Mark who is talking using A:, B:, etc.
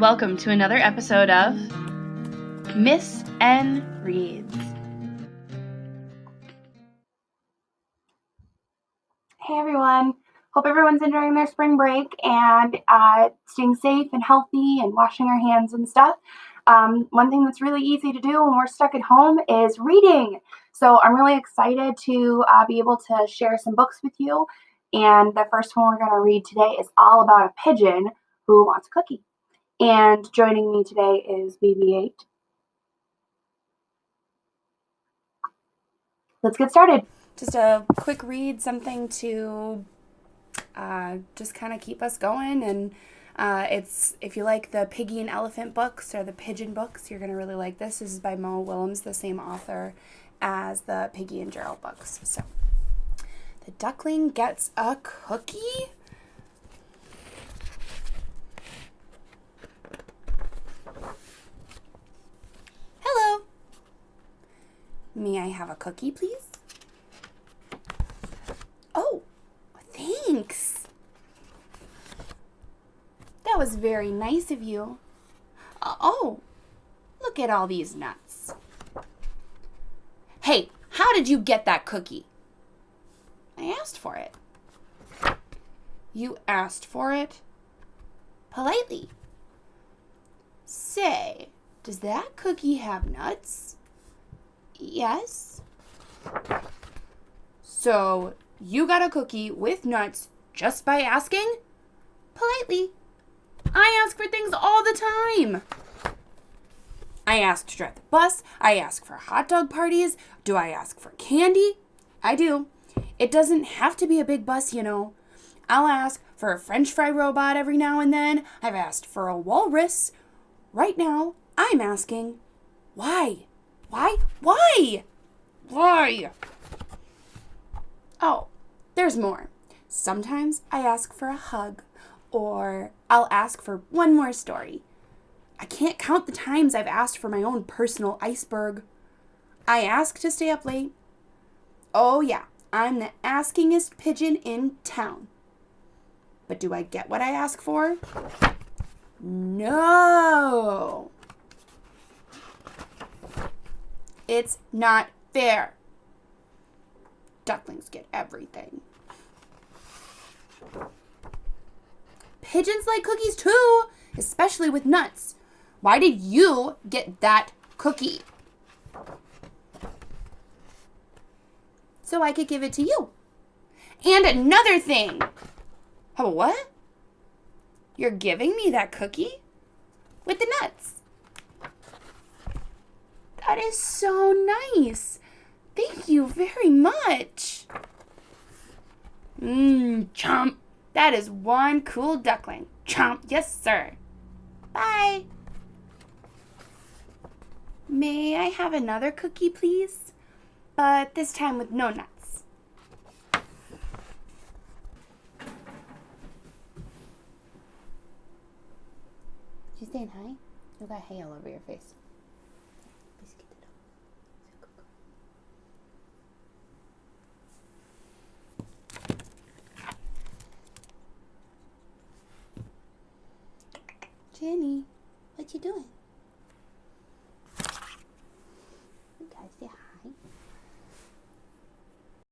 A: Welcome to another episode of Miss N Reads.
B: Hey everyone, hope everyone's enjoying their spring break and staying safe and healthy and washing our hands and stuff. One thing that's really easy to do when we're stuck at home is reading. So I'm really excited to be able to share some books with you. And the first one we're going to read today is all about a pigeon who wants a cookie. And joining me today is BB-8. Let's get started.
C: Just a quick read, something to just kind of keep us going. And it's, if you like the piggy and elephant books or the pigeon books, you're going to really like this. This is by Willems, the same author as the Piggy and Gerald books. So, the duckling gets a cookie. Hello. May I have a cookie, please? Oh, thanks. That was very nice of you. Oh, look at all these nuts. Hey, how did you get that cookie? I asked for it. You asked for it? Politely. Say, does that cookie have nuts? Yes. So, you got a cookie with nuts just by asking? Politely. I ask for things all the time. I ask to drive the bus. I ask for hot dog parties. Do I ask for candy? I do. It doesn't have to be a big bus, you know. I'll ask for a French fry robot every now and then. I've asked for a walrus. Right now, I'm asking, why? Why? Why? Why? Oh, there's more. Sometimes I ask for a hug, or I'll ask for one more story. I can't count the times I've asked for my own personal iceberg. I ask to stay up late. Oh yeah, I'm the askingest pigeon in town. But do I get what I ask for? No. It's not fair. Ducklings get everything. Pigeons like cookies too, especially with nuts. Why did you get that cookie? So I could give it to you. And another thing. Oh, what? You're giving me that cookie? With the nuts. That is so nice. Thank you very much. Chomp. That is one cool duckling. Chomp. Yes, sir. Bye. May I have another cookie, please? But this time with no nuts. You saying hi? You got hay all over your face. Please get it up. Jenny, what you doing?